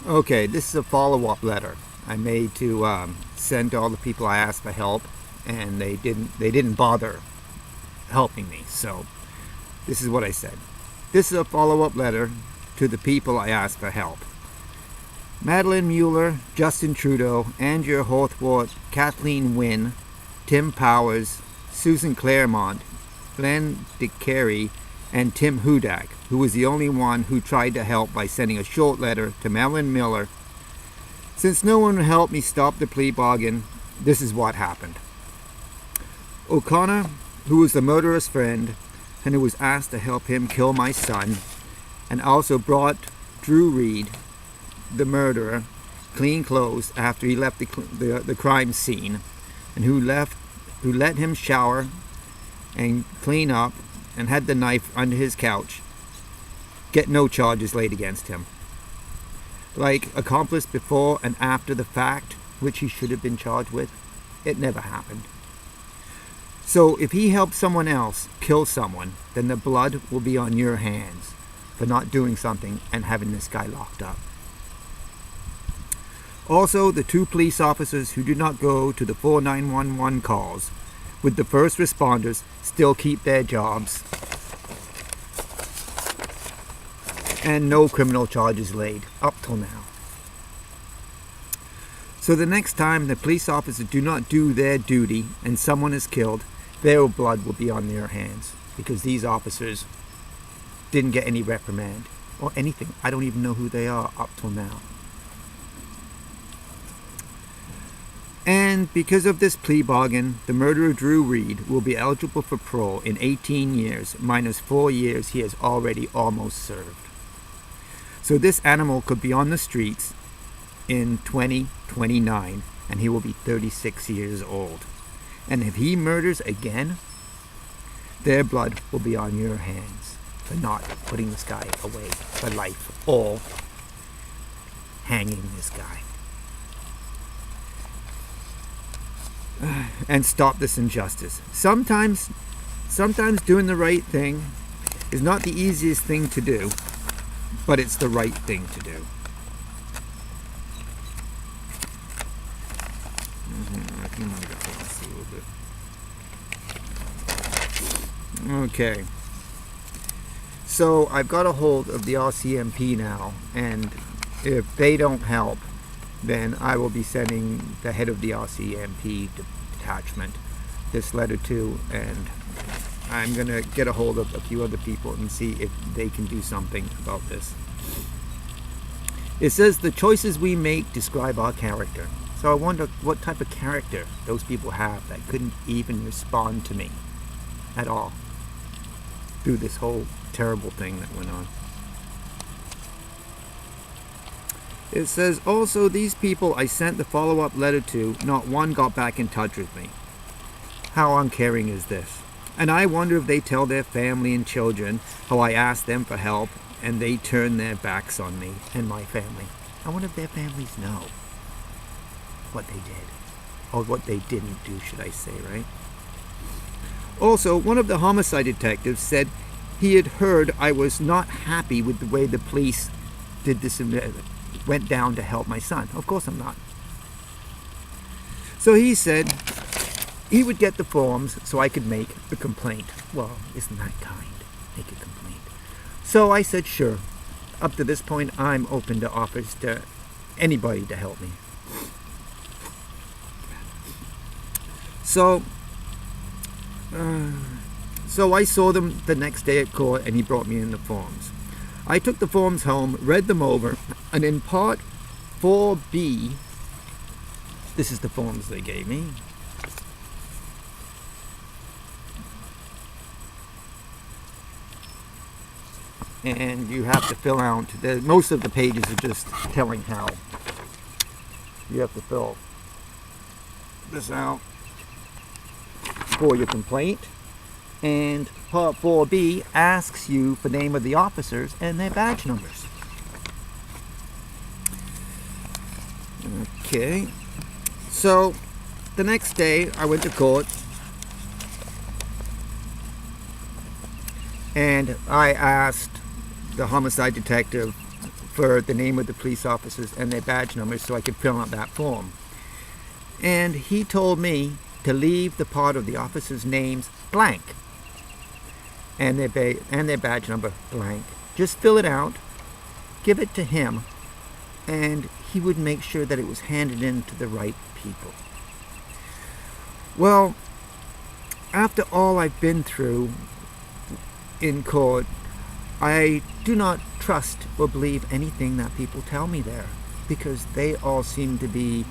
Okay, this is a follow-up letter I made to send to all the people I asked for help, and they didn't bother helping me. So this is what I said. This is a follow-up letter to the people I asked for help. Madeline Mueller, Justin Trudeau, Andrea Hawthorne, Kathleen Wynne, Tim Powers, Susan Claremont, Glenn DeCarey, and Tim Hudak, who was the only one who tried to help by sending a short letter to Madeline Miller. Since no one would help me stop the plea bargain, this is what happened. O'Connor, who was the murderer's friend and who was asked to help him kill my son, and also brought Drew Reed, the murderer, clean clothes after he left the crime scene, and who let him shower and clean up and had the knife under his couch, get no charges laid against him. Like accomplice before and after the fact, which he should have been charged with, it never happened. So if he helped someone else kill someone, then the blood will be on your hands for not doing something and having this guy locked up. Also, the 2 police officers who did not go to the 4 911 calls with the first responders still keep their jobs, and no criminal charges laid up till now. So the next time the police officers do not do their duty and someone is killed, their blood will be on their hands, because these officers didn't get any reprimand or anything. I don't even know who they are up till now. And because of this plea bargain, the murderer Drew Reed will be eligible for parole in 18 years minus 4 years he has already almost served. So this animal could be on the streets in 2029, and he will be 36 years old. And if he murders again, their blood will be on your hands for not putting this guy away for life or hanging this guy. And stop this injustice. Sometimes doing the right thing is not the easiest thing to do, but it's the right thing to do. Okay. So I've got a hold of the RCMP now, and if they don't help, then I will be sending the head of the RCMP detachment this letter to, and I'm going to get a hold of a few other people and see if they can do something about this. It says the choices we make describe our character. So I wonder what type of character those people have that couldn't even respond to me at all through this whole terrible thing that went on. It says also these people I sent the follow-up letter to, not one got back in touch with me. How uncaring is this? And I wonder if they tell their family and children how I asked them for help and they turn their backs on me and my family. I wonder if their families know what they did. Or what they didn't do, should I say, right? Also, one of the homicide detectives said he had heard I was not happy with the way the police did this, went down to help my son. Of course I'm not. So he said he would get the forms so I could make a complaint. Well, isn't that kind? Make a complaint. So I said sure. Up to this point, I'm open to offers to anybody to help me. So I saw them the next day at court, and he brought me in the forms. I took the forms home, read them over, and in part 4B, this is the forms they gave me. And you have to fill out, most of the pages are just telling how. You have to fill this out for your complaint. And part 4B asks you for the name of the officers and their badge numbers. Okay. So the next day I went to court and I asked the homicide detective for the name of the police officers and their badge numbers so I could fill out that form. And he told me to leave the part of the officers' names blank and their badge number blank. Just fill it out, give it to him, and he would make sure that it was handed in to the right people. Well, after all I've been through in court, I do not trust or believe anything that people tell me there, because they all seem to be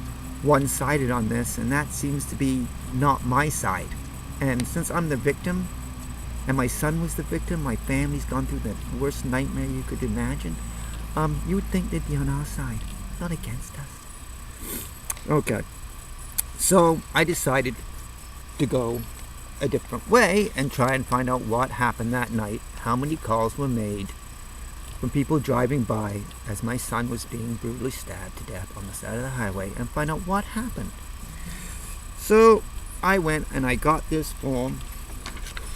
one-sided on this, and that seems to be not my side. And since I'm the victim, and my son was the victim, my family's gone through the worst nightmare you could imagine, you would think they'd be on our side, not against us. Okay, so I decided to go a different way and try and find out what happened that night, how many calls were made from people driving by as my son was being brutally stabbed to death on the side of the highway, and find out what happened. So I went and I got this form,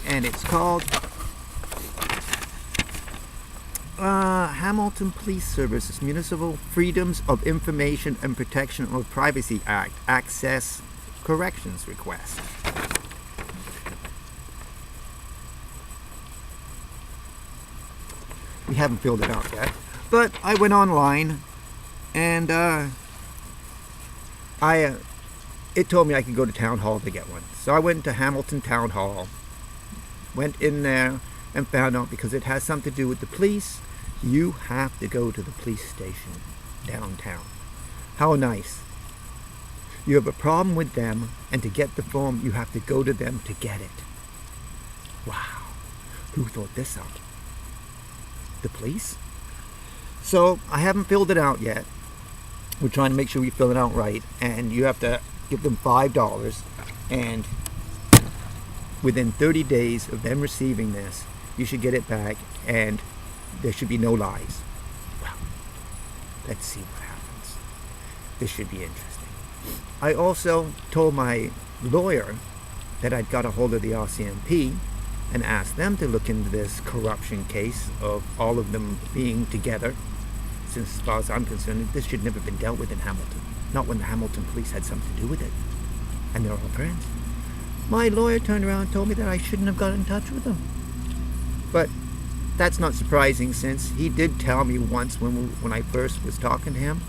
and it's called Hamilton Police Services Municipal Freedoms of Information and Protection of Privacy Act Access Corrections Request. We haven't filled it out yet, but I went online and it told me I could go to Town Hall to get one. So I went to Hamilton Town Hall, went in there and found out because it has something to do with the police, you have to go to the police station downtown. How nice. You have a problem with them, and to get the form, you have to go to them to get it. Wow. Who thought this up? The police? So I haven't filled it out yet. We're trying to make sure we fill it out right, and you have to give them $5, and within 30 days of them receiving this, you should get it back, and there should be no lies. Well, let's see what happens. This should be interesting. I also told my lawyer that I'd got a hold of the RCMP and asked them to look into this corruption case of all of them being together. Since, as far as I'm concerned, this should never have been dealt with in Hamilton. Not when the Hamilton police had something to do with it. And they're all friends. My lawyer turned around and told me that I shouldn't have got in touch with them. But that's not surprising, since he did tell me once when I first was talking to him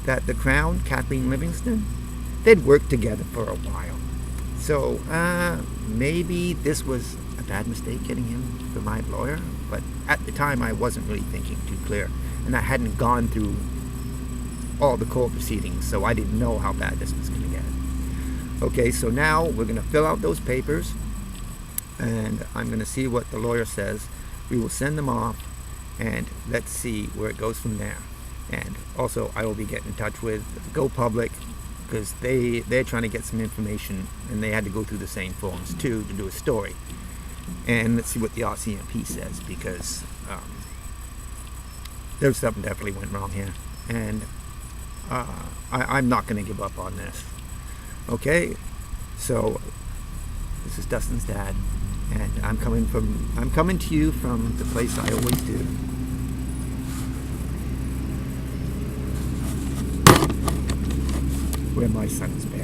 that the Crown, Kathleen Livingston, they'd worked together for a while. So maybe this was a bad mistake getting him for my lawyer, but at the time I wasn't really thinking too clear, and I hadn't gone through all the court proceedings, so I didn't know how bad this was going to get. Okay, so now we're going to fill out those papers, and I'm going to see what the lawyer says. We will send them off, and let's see where it goes from there. And also, I will be getting in touch with Go Public, because they're trying to get some information, and they had to go through the same forms too to do a story. And let's see what the RCMP says, because there's something definitely went wrong here, and I'm not going to give up on this. Okay, so this is Dustin's dad, and I'm coming to you from the place I always do. Where my son is buried.